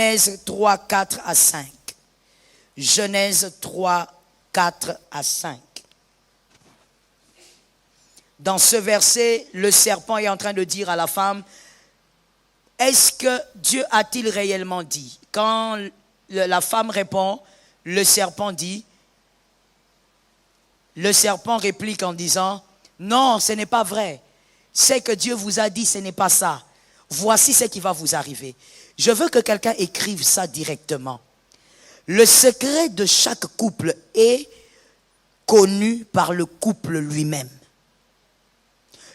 Genèse 3, 4 à 5. Genèse 3, 4 à 5. Dans ce verset, le serpent est en train de dire à la femme, est-ce que Dieu a-t-il réellement dit? Quand la femme répond, le serpent dit, le serpent réplique en disant, non, ce n'est pas vrai. C'est que Dieu vous a dit, ce n'est pas ça. Voici ce qui va vous arriver. Je veux que quelqu'un écrive ça directement. Le secret de chaque couple est connu par le couple lui-même.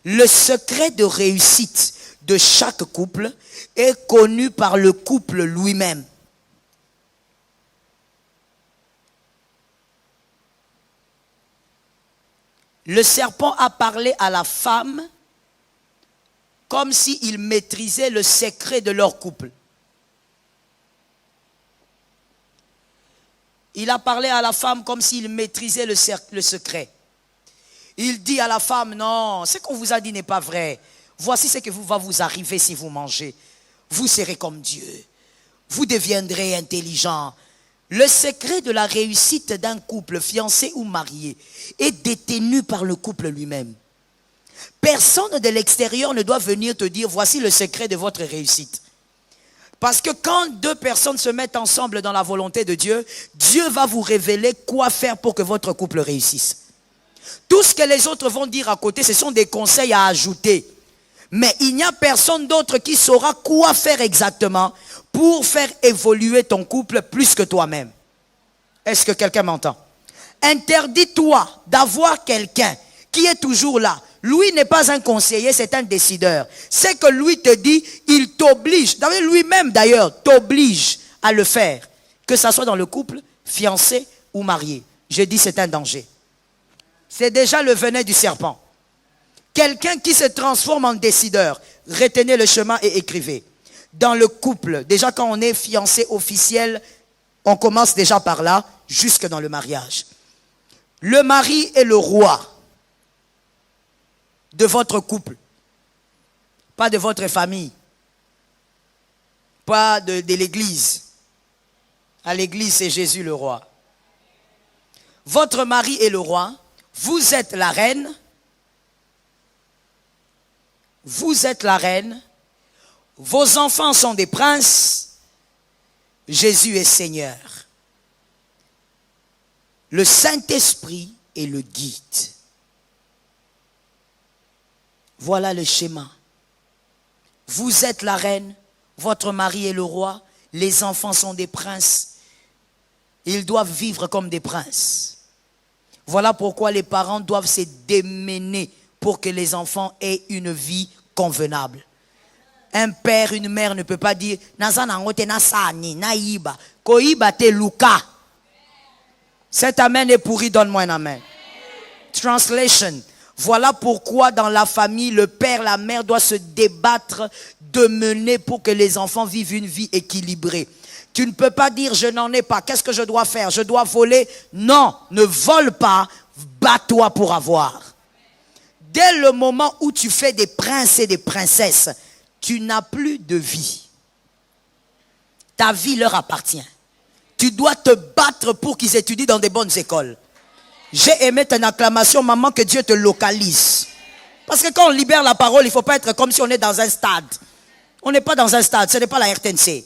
Le secret de réussite de chaque couple est connu par le couple lui-même. Le serpent a parlé à la femme comme s'il maîtrisait le secret de leur couple. Il a parlé à la femme comme s'il maîtrisait le secret. Il dit à la femme, non, ce qu'on vous a dit n'est pas vrai. Voici ce qui va vous arriver si vous mangez. Vous serez comme Dieu. Vous deviendrez intelligent. Le secret de la réussite d'un couple, fiancé ou marié, est détenu par le couple lui-même. Personne de l'extérieur ne doit venir te dire, voici le secret de votre réussite. Parce que quand deux personnes se mettent ensemble dans la volonté de Dieu, Dieu va vous révéler quoi faire pour que votre couple réussisse. Tout ce que les autres vont dire à côté, ce sont des conseils à ajouter. Mais il n'y a personne d'autre qui saura quoi faire exactement pour faire évoluer ton couple plus que toi-même. Est-ce que quelqu'un m'entend? Interdis-toi d'avoir quelqu'un qui est toujours là. Lui n'est pas un conseiller, c'est un décideur. C'est que lui te dit, il t'oblige, lui-même d'ailleurs, t'oblige à le faire. Que ça soit dans le couple, fiancé ou marié. Je dis c'est un danger. C'est déjà le venin du serpent. Quelqu'un qui se transforme en décideur. Retenez le chemin et écrivez. Dans le couple, déjà quand on est fiancé officiel, on commence déjà par là, jusque dans le mariage. Le mari est le roi de votre couple, pas de votre famille, pas de l'église. À l'église, c'est Jésus le roi. Votre mari est le roi, vous êtes la reine, vous êtes la reine, vos enfants sont des princes, Jésus est Seigneur. Le Saint-Esprit est le guide. Voilà le schéma. Vous êtes la reine, votre mari est le roi, les enfants sont des princes. Ils doivent vivre comme des princes. Voilà pourquoi les parents doivent se démener pour que les enfants aient une vie convenable. Un père, une mère ne peut pas dire cet amen est pourri, donne-moi un amen. Translation. Voilà pourquoi dans la famille, le père, la mère doit se débattre de mener pour que les enfants vivent une vie équilibrée. Tu ne peux pas dire je n'en ai pas, qu'est-ce que je dois faire? Je dois voler? Non, ne vole pas, bats-toi pour avoir. Dès le moment où tu fais des princes et des princesses, tu n'as plus de vie. Ta vie leur appartient. Tu dois te battre pour qu'ils étudient dans des bonnes écoles. J'ai aimé ton acclamation, maman, que Dieu te localise. Parce que quand on libère la parole, il ne faut pas être comme si on est dans un stade. On n'est pas dans un stade, ce n'est pas la RTNC.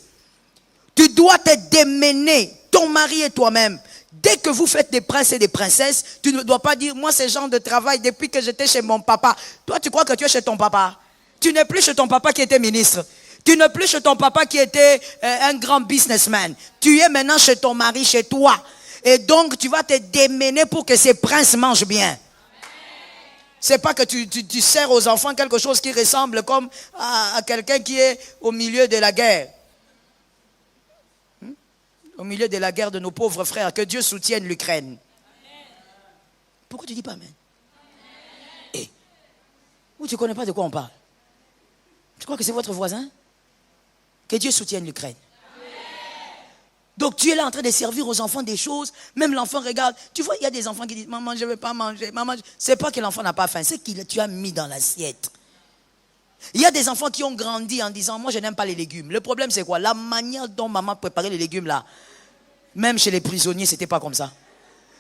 Tu dois te démener, ton mari et toi-même. Dès que vous faites des princes et des princesses, tu ne dois pas dire, moi c'est genre de travail depuis que j'étais chez mon papa. Toi tu crois que tu es chez ton papa. Tu n'es plus chez ton papa qui était ministre. Tu n'es plus chez ton papa qui était un grand businessman. Tu es maintenant chez ton mari, chez toi. Et donc tu vas te démener pour que ces princes mangent bien. C'est pas que tu sers aux enfants quelque chose qui ressemble comme à quelqu'un qui est au milieu de la guerre. Au milieu de la guerre de nos pauvres frères. Que Dieu soutienne l'Ukraine. Pourquoi tu dis pas amen? Eh, ou tu ne connais pas de quoi on parle? Tu crois que c'est votre voisin? Que Dieu soutienne l'Ukraine. Donc tu es là en train de servir aux enfants des choses. Même l'enfant regarde. Tu vois, il y a des enfants qui disent, maman, je ne veux pas manger. Maman, c'est pas que l'enfant n'a pas faim, c'est que tu as mis dans l'assiette. Il y a des enfants qui ont grandi en disant, moi je n'aime pas les légumes. Le problème c'est quoi? La manière dont maman préparait les légumes là, même chez les prisonniers, c'était pas comme ça.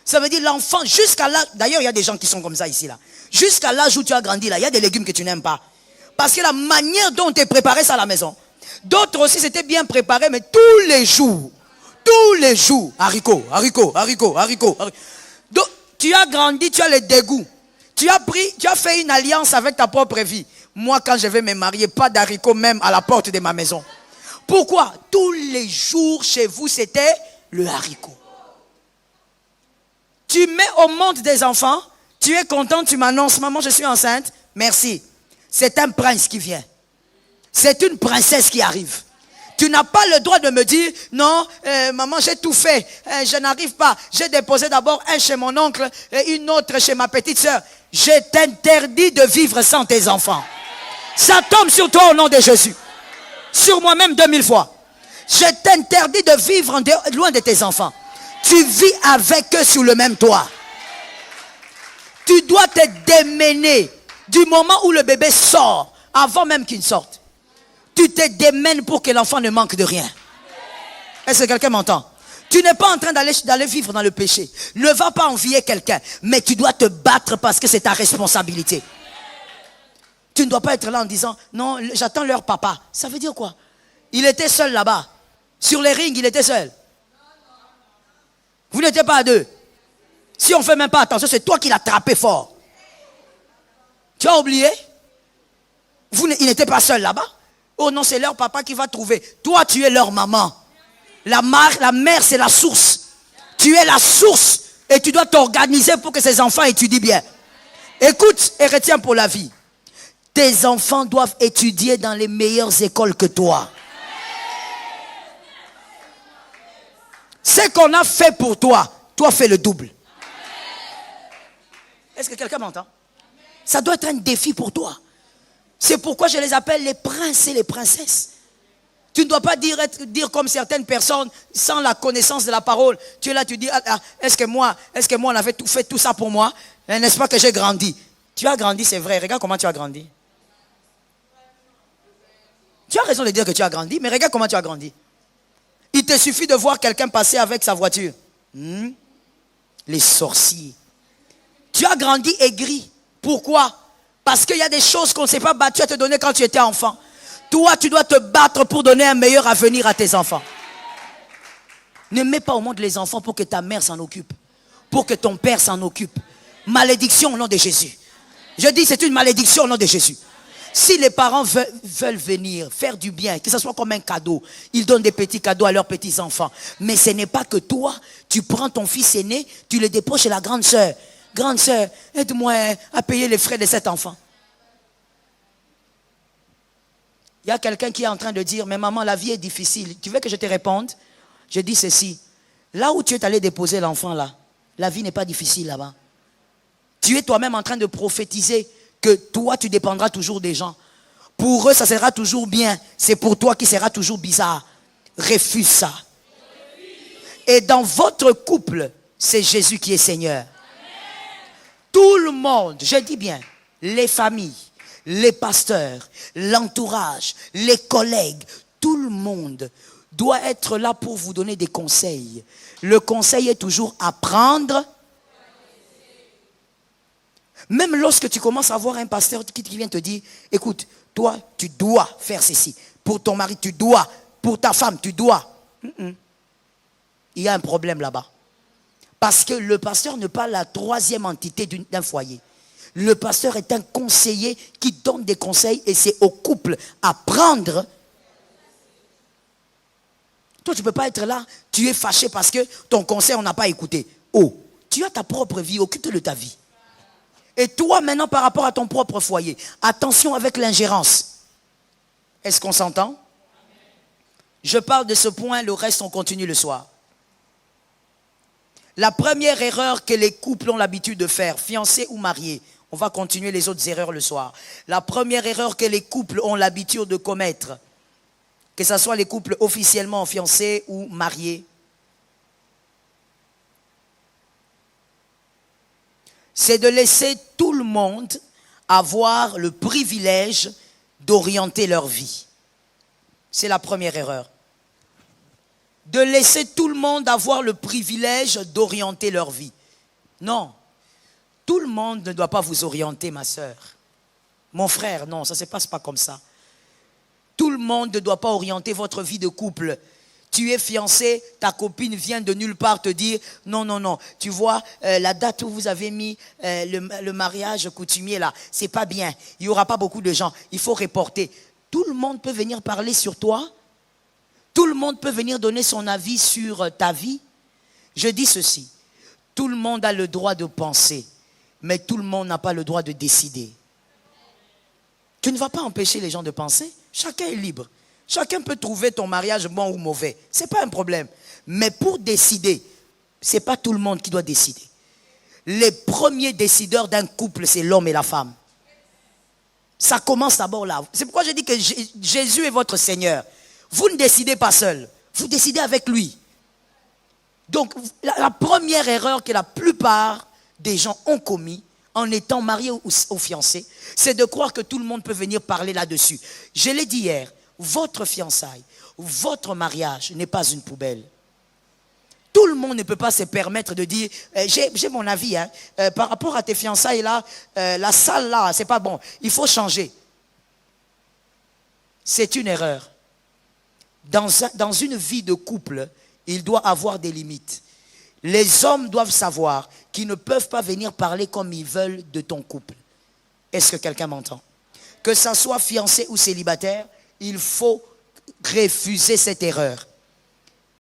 Ça veut dire l'enfant, jusqu'à l'âge, d'ailleurs il y a des gens qui sont comme ça ici là. Jusqu'à l'âge où tu as grandi là, il y a des légumes que tu n'aimes pas. Parce que la manière dont tu préparé ça à la maison. D'autres aussi c'était bien préparé, mais tous les jours, haricots. Donc, tu as grandi, tu as le dégoût. Tu as fait une alliance avec ta propre vie. Moi, quand je vais me marier, pas d'haricots même à la porte de ma maison. Pourquoi? Tous les jours chez vous, c'était le haricot. Tu mets au monde des enfants, tu es content, tu m'annonces, maman, je suis enceinte. Merci. C'est un prince qui vient. C'est une princesse qui arrive. Tu n'as pas le droit de me dire, non, maman, j'ai tout fait, je n'arrive pas. J'ai déposé d'abord un chez mon oncle et une autre chez ma petite sœur. Je t'interdis de vivre sans tes enfants. Ça tombe sur toi au nom de Jésus. Sur moi-même 2000 fois. Je t'interdis de vivre loin de tes enfants. Tu vis avec eux sous le même toit. Tu dois te démêner du moment où le bébé sort, avant même qu'il sorte. Tu te démènes pour que l'enfant ne manque de rien. Est-ce que quelqu'un m'entend? Tu n'es pas en train d'aller vivre dans le péché. Ne va pas envier quelqu'un. Mais tu dois te battre parce que c'est ta responsabilité. Tu ne dois pas être là en disant, non, j'attends leur papa. Ça veut dire quoi? Il était seul là-bas. Sur les rings, il était seul. Vous n'étiez pas à deux. Si on ne fait même pas attention, c'est toi qui l'as attrapé fort. Tu as oublié? Il n'était pas seul là-bas. Oh non, c'est leur papa qui va trouver. Toi, tu es leur maman. La mère, c'est la source. Tu es la source. Et tu dois t'organiser pour que ces enfants étudient bien. Écoute et retiens pour la vie. Tes enfants doivent étudier dans les meilleures écoles que toi. Ce qu'on a fait pour toi, toi fais le double. Est-ce que quelqu'un m'entend? Ça doit être un défi pour toi. C'est pourquoi je les appelle les princes et les princesses. Tu ne dois pas dire comme certaines personnes sans la connaissance de la parole. Tu es là, tu dis, est-ce que moi on avait fait tout ça pour moi? N'est-ce pas que j'ai grandi? Tu as grandi, c'est vrai. Regarde comment tu as grandi. Tu as raison de dire que tu as grandi, mais regarde comment tu as grandi. Il te suffit de voir quelqu'un passer avec sa voiture. Les sorciers. Tu as grandi aigri. Pourquoi? Parce qu'il y a des choses qu'on ne s'est pas battu à te donner quand tu étais enfant. Toi, tu dois te battre pour donner un meilleur avenir à tes enfants. Ne mets pas au monde les enfants pour que ta mère s'en occupe. Pour que ton père s'en occupe. Malédiction au nom de Jésus. Je dis c'est une malédiction au nom de Jésus. Si les parents veulent venir faire du bien, que ce soit comme un cadeau, ils donnent des petits cadeaux à leurs petits-enfants. Mais ce n'est pas que toi, tu prends ton fils aîné, tu le déposes chez la grande sœur. Grande sœur, aide-moi à payer les frais de cet enfant. Il y a quelqu'un qui est en train de dire, mais maman, la vie est difficile. Tu veux que je te réponde? Je dis ceci. Là où tu es allé déposer l'enfant là, la vie n'est pas difficile là-bas. Tu es toi-même en train de prophétiser que toi, tu dépendras toujours des gens. Pour eux, ça sera toujours bien. C'est pour toi qui sera toujours bizarre. Refuse ça. Et dans votre couple, c'est Jésus qui est Seigneur. Tout le monde, je dis bien, les familles, les pasteurs, l'entourage, les collègues, tout le monde doit être là pour vous donner des conseils. Le conseil est toujours apprendre. Même lorsque tu commences à voir un pasteur qui vient te dire, écoute, toi, tu dois faire ceci. Pour ton mari, tu dois. Pour ta femme, tu dois. Il y a un problème là-bas. Parce que le pasteur n'est pas la troisième entité d'un foyer. Le pasteur est un conseiller qui donne des conseils et c'est au couple à prendre. Toi, tu ne peux pas être là, tu es fâché parce que ton conseil, on n'a pas écouté. Oh, tu as ta propre vie, occupe-toi de ta vie. Et toi, maintenant, par rapport à ton propre foyer, attention avec l'ingérence. Est-ce qu'on s'entend? Je parle de ce point, le reste, on continue le soir. La première erreur que les couples ont l'habitude de faire, fiancés ou mariés, on va continuer les autres erreurs le soir. La première erreur que les couples ont l'habitude de commettre, que ce soit les couples officiellement fiancés ou mariés, c'est de laisser tout le monde avoir le privilège d'orienter leur vie. C'est la première erreur. De laisser tout le monde avoir le privilège d'orienter leur vie. Non. Tout le monde ne doit pas vous orienter, ma sœur. Mon frère, non, ça ne se passe pas comme ça. Tout le monde ne doit pas orienter votre vie de couple. Tu es fiancé, ta copine vient de nulle part te dire « Non, non, non, tu vois, la date où vous avez mis le mariage coutumier là, c'est pas bien. Il n'y aura pas beaucoup de gens, il faut reporter. » Tout le monde peut venir parler sur toi. Tout le monde peut venir donner son avis sur ta vie. Je dis ceci, tout le monde a le droit de penser, mais tout le monde n'a pas le droit de décider. Tu ne vas pas empêcher les gens de penser. Chacun est libre. Chacun peut trouver ton mariage bon ou mauvais. Ce n'est pas un problème. Mais pour décider, ce n'est pas tout le monde qui doit décider. Les premiers décideurs d'un couple, c'est l'homme et la femme. Ça commence d'abord là. C'est pourquoi je dis que Jésus est votre Seigneur. Vous ne décidez pas seul. Vous décidez avec lui. Donc, la première erreur que la plupart des gens ont commis en étant mariés ou fiancés, c'est de croire que tout le monde peut venir parler là-dessus. Je l'ai dit hier, votre fiançaille, votre mariage n'est pas une poubelle. Tout le monde ne peut pas se permettre de dire j'ai mon avis par rapport à tes fiançailles là, la salle là, c'est pas bon, il faut changer. C'est une erreur. Dans une vie de couple, il doit avoir des limites. Les hommes doivent savoir qu'ils ne peuvent pas venir parler comme ils veulent de ton couple. Est-ce que quelqu'un m'entend? Que ça soit fiancé ou célibataire, il faut refuser cette erreur.